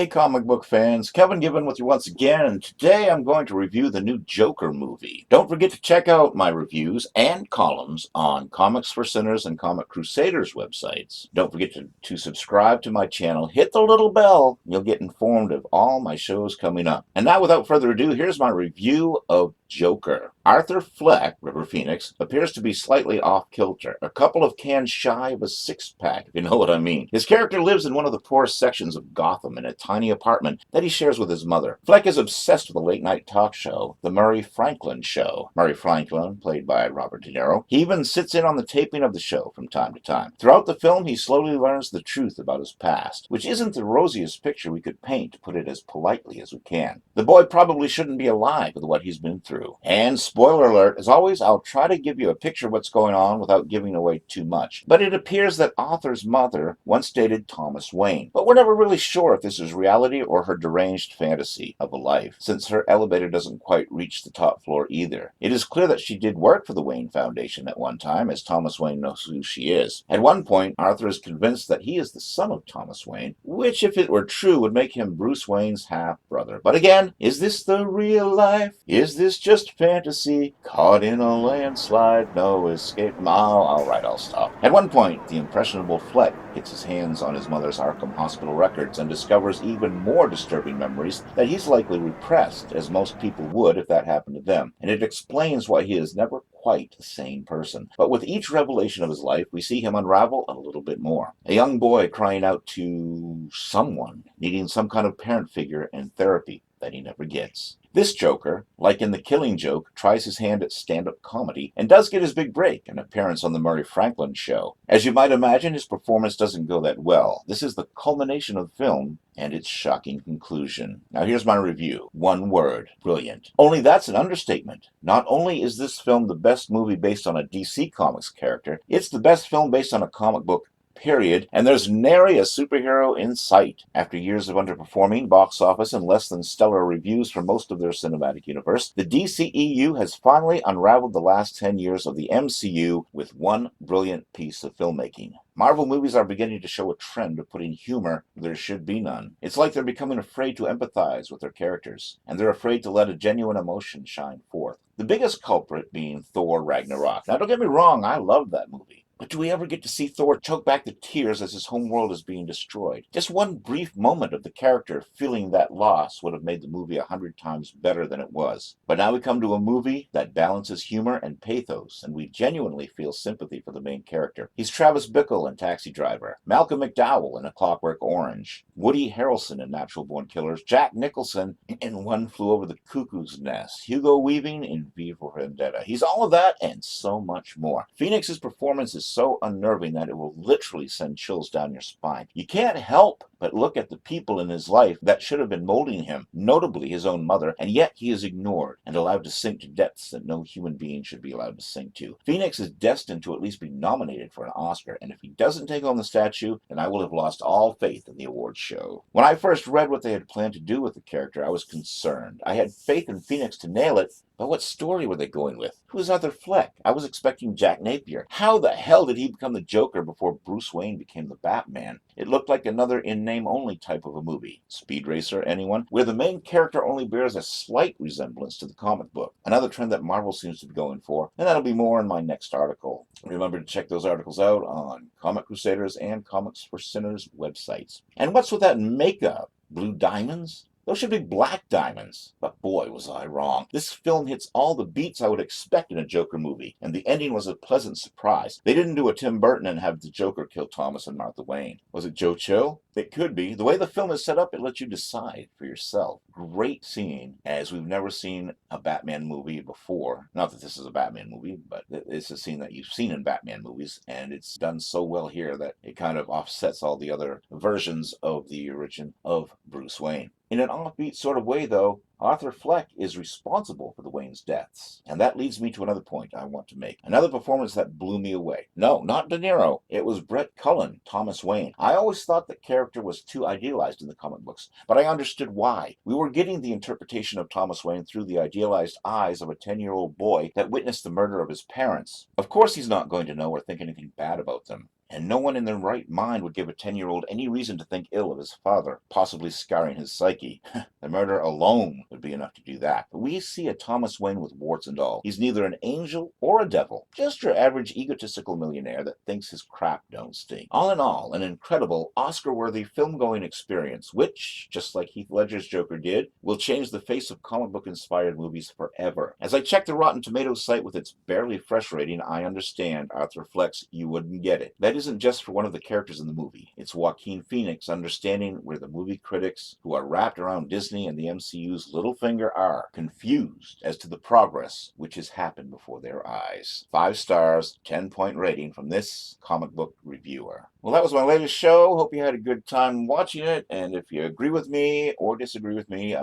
comic book fans, Kevin Gibbon with you once again, and today I'm going to review the new Joker movie. Don't forget to check out my reviews and columns on Comics for Sinners and Comic Crusaders websites. Don't forget to subscribe to my channel, hit the little bell, and you'll get informed of all my shows coming up. And now, without further ado, here's my review of Joker. Arthur Fleck, River Phoenix, appears to be slightly off-kilter, a couple of cans shy of a six-pack, if you know what I mean. His character lives in one of the poorest sections of Gotham in a tiny apartment that he shares with his mother. Fleck is obsessed with the late-night talk show, The Murray Franklin Show. Murray Franklin, played by Robert De Niro, he even sits in on the taping of the show from time to time. Throughout the film, he slowly learns the truth about his past, which isn't the rosiest picture we could paint, to put it as politely as we can. The boy probably shouldn't be alive with what he's been through. And spoiler alert, as always, I'll try to give you a picture of what's going on without giving away too much. But it appears that Arthur's mother once dated Thomas Wayne. But we're never really sure if this is reality or her deranged fantasy of a life, since her elevator doesn't quite reach the top floor either. It is clear that she did work for the Wayne Foundation at one time, as Thomas Wayne knows who she is. At one point, Arthur is convinced that he is the son of Thomas Wayne, which, if it were true, would make him Bruce Wayne's half-brother. But again, is this the real life? Is this just fantasy? Caught in a landslide, no escape. All right, I'll stop. At one point, the impressionable Fleck gets his hands on his mother's Arkham Hospital records and discovers even more disturbing memories that he's likely repressed, as most people would if that happened to them. And it explains why he is never quite the same person. But with each revelation of his life, we see him unravel a little bit more. A young boy crying out to someone, needing some kind of parent figure and therapy that he never gets. This Joker, like in The Killing Joke, tries his hand at stand-up comedy and does get his big break, an appearance on the Murray Franklin Show. As you might imagine, his performance doesn't go that well. This is the culmination of the film and its shocking conclusion. Now here's my review. One word: brilliant. Only that's an understatement. Not only is this film the best movie based on a DC Comics character, it's the best film based on a comic book, period, and there's nary a superhero in sight. After years of underperforming box office and less than stellar reviews for most of their cinematic universe, the DCEU has finally unraveled the last 10 years of the MCU with one brilliant piece of filmmaking. Marvel movies are beginning to show a trend of putting humor where there should be none. It's like they're becoming afraid to empathize with their characters, and they're afraid to let a genuine emotion shine forth. The biggest culprit being Thor Ragnarok. Now don't get me wrong, I loved that movie. But do we ever get to see Thor choke back the tears as his homeworld is being destroyed? Just one brief moment of the character feeling that loss would have made the movie 100 times better than it was. But now we come to a movie that balances humor and pathos, and we genuinely feel sympathy for the main character. He's Travis Bickle in Taxi Driver, Malcolm McDowell in A Clockwork Orange, Woody Harrelson in Natural Born Killers, Jack Nicholson in One Flew Over the Cuckoo's Nest, Hugo Weaving in V for Vendetta. He's all of that and so much more. Phoenix's performance is so unnerving that it will literally send chills down your spine. You can't help but look at the people in his life that should have been molding him, notably his own mother, and yet he is ignored and allowed to sink to depths that no human being should be allowed to sink to. Phoenix is destined to at least be nominated for an Oscar, and if he doesn't take home the statue, then I will have lost all faith in the awards show. When I first read what they had planned to do with the character, I was concerned. I had faith in Phoenix to nail it, but what story were they going with? Who's Arthur Fleck? I was expecting Jack Napier. How the hell did he become the Joker before Bruce Wayne became the Batman? It looked like another in-name-only type of a movie. Speed Racer, anyone? Where the main character only bears a slight resemblance to the comic book. Another trend that Marvel seems to be going for, and that'll be more in my next article. Remember to check those articles out on Comic Crusaders and Comics for Sinners websites. And what's with that makeup? Blue diamonds? Those should be black diamonds. But boy, was I wrong. This film hits all the beats I would expect in a Joker movie, and the ending was a pleasant surprise. They didn't do a Tim Burton and have the Joker kill Thomas and Martha Wayne. Was it Joe Chill? It could be. The way the film is set up, it lets you decide for yourself. Great scene, as we've never seen a Batman movie before. Not that this is a Batman movie, but it's a scene that you've seen in Batman movies, and it's done so well here that it kind of offsets all the other versions of the origin of Bruce Wayne. In an offbeat sort of way, though, Arthur Fleck is responsible for the Wayne's deaths. And that leads me to another point I want to make. Another performance that blew me away. No, not De Niro. It was Brett Cullen, Thomas Wayne. I always thought the character was too idealized in the comic books, but I understood why. We were getting the interpretation of Thomas Wayne through the idealized eyes of a 10-year-old boy that witnessed the murder of his parents. Of course he's not going to know or think anything bad about them. And no one in their right mind would give a 10-year-old any reason to think ill of his father, possibly scarring his psyche. The murder alone would be enough to do that. But we see a Thomas Wayne with warts and all. He's neither an angel or a devil, just your average egotistical millionaire that thinks his crap don't stink. All in all, an incredible, Oscar-worthy film-going experience, which, just like Heath Ledger's Joker did, will change the face of comic book-inspired movies forever. As I check the Rotten Tomatoes site with its barely fresh rating, I understand Arthur Fleck's "You Wouldn't Get It." That isn't just for one of the characters in the movie. It's Joaquin Phoenix understanding where the movie critics who are wrapped around Disney and the MCU's little finger are confused as to the progress which has happened before their eyes. 5 stars, 10-point rating from this comic book reviewer. Well, that was my latest show. Hope you had a good time watching it. And if you agree with me or disagree with me,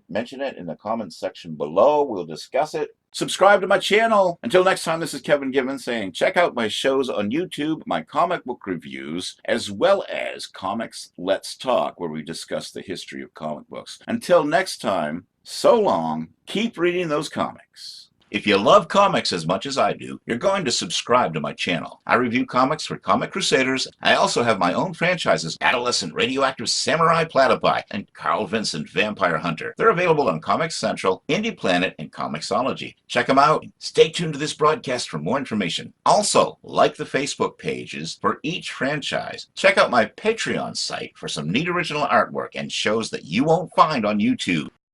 mention it in the comments section below. We'll discuss it. Subscribe to my channel. Until next time, this is Kevin Gibbons saying check out my shows on YouTube, my comic book reviews, as well as Comics Let's Talk, where we discuss the history of comic books. Until next time, so long. Keep reading those comics. If you love comics as much as I do, you're going to subscribe to my channel. I review comics for Comic Crusaders. I also have my own franchises, Adolescent Radioactive Samurai Platypi and Carl Vincent Vampire Hunter. They're available on Comics Central, Indie Planet, and Comixology. Check them out. Stay tuned to this broadcast for more information. Also, like the Facebook pages for each franchise. Check out my Patreon site for some neat original artwork and shows that you won't find on YouTube.